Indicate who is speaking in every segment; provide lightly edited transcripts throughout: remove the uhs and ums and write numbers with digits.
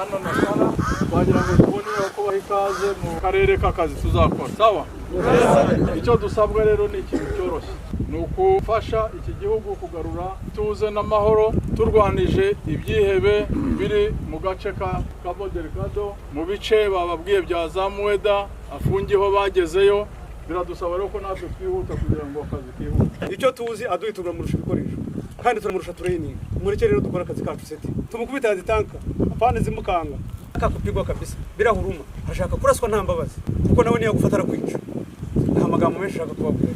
Speaker 1: hano na Sara bagira ngo tubone uko bahikaze mu karere k'akazi tuzakora sawa. Icyo dusabwa rero ni ikintu cyoroshye, ni ukufasha iki gihugu kugarura tuze n'amahoro turwanije ibyihebe biri mu gace ka Cabo Delgado, mu bice bababwiye bya Zamueda afungiho bagezeyo. Biradusaba rero ko natwe twihuta kugira ngo akazi kihute.
Speaker 2: Icyo tuzi aduhitura murusha ibikoresho kandi turamurusha training. Mureke rero dukora akazi kacu seti, tumukubita zitanka apane zimukanga akakupigwa kabisa bila huruma, ashaka kuraswa nta mbabazi kuko nawe niyo gufatara kwica. Nta magambo menshi ashaka kubabwira.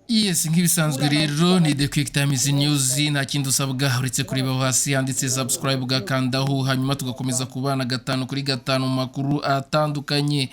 Speaker 3: Yes, nk'ibisanzwe rero ni The Quick Times News, nta kindi usabwa uretse kureba hasi handitse subscribe ugakandaho, hanyuma tugakomeza kubana 5 kuri 5 mu makuru atandukanye.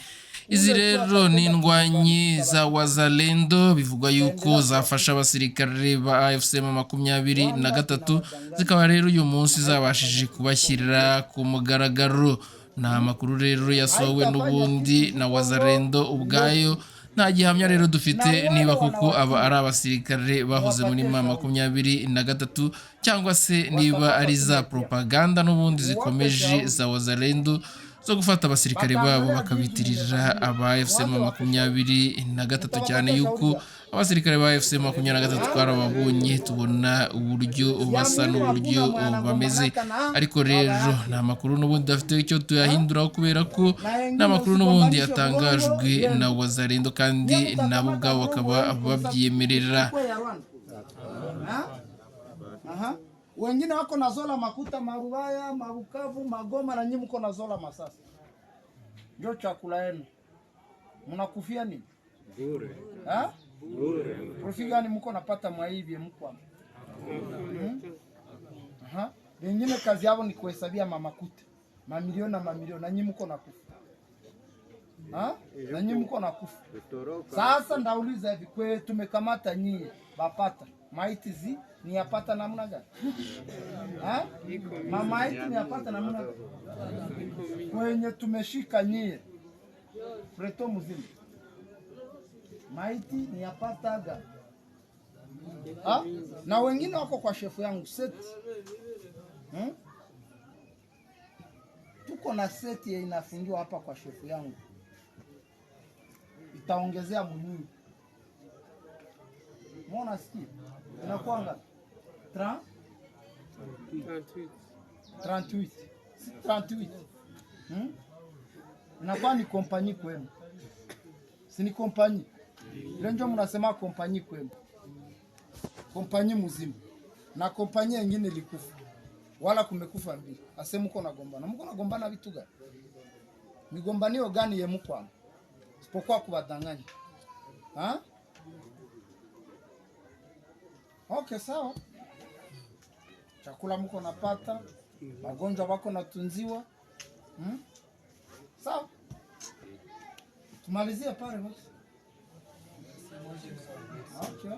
Speaker 3: Izi rero ni indwanyi za Wazalendo bivugwa yuko zafasha abasirikare ba AFC 23 zikaba rero uyu munsi zabashije kubashyirira ku mugaragaro. Nta makuru rero yasohowe n'ubundi na Wazalendo ubwayo. Nta gihamya rero dufite niba kuko aba ari abasirikare bahoze muri 23 cyangwa se niba ari za propaganda n'ubundi zikomeje za Wazalendo zo gufata abasirikare babo bakabitirira aba AFC 23 cyane yuko abasirikare ba AFC 23 twarababonye tubona uburyo basa n'uburyo bameze, ariko rero nta makuru n'ubundi dafite icyo tuyahinduraho kubera ko nta makuru n'ubundi yatangajwe na Wazalendo kandi nabo ubwabo bakaba babyemerera.
Speaker 4: Wengine wako nazola makuta Marubaya, Mabukavu, Magoma na nyinyi mko nazola Masasi. Ndio chakula yenu. Mnakufia nini? Bure. Bure. Profit gani mko napata mwa hivi mko? Wengine kazi yao ni kuhesabia mamakuta. Mamilioni na mamilioni na nyinyi mko nakufa. Na nyinyi mko nakufa. Sasa ndauliza hivi kwetu tumekamata nyinyi bapata maiti ni yapata namna gani? Maiti ni yapata namna gani? Kwenye tumeshika nyie preto mzima maiti ni yapata gani? Na wengine wako kwa shefu yangu seti. Tuko na seti inafungiwa hapa kwa shefu yangu, itaongezea mnyinyi. Mwana sikia inakuwa ngapi? 38 inakuwa ni kompanyi kwenu, si ni kompanyi ile ndio mnasema kompanyi kwenu, kompanyi mzima na kompanyi nyingine ilikufa wala kumekufa mbili. Asema mko nagombana vitu gani? Migombanio gani ye mko sipokuwa kubadanganya? Okay, sawa. Chakula mko napata, magonjwa wako natunziwa. Sawa. Tumalizie pale basi. Okay.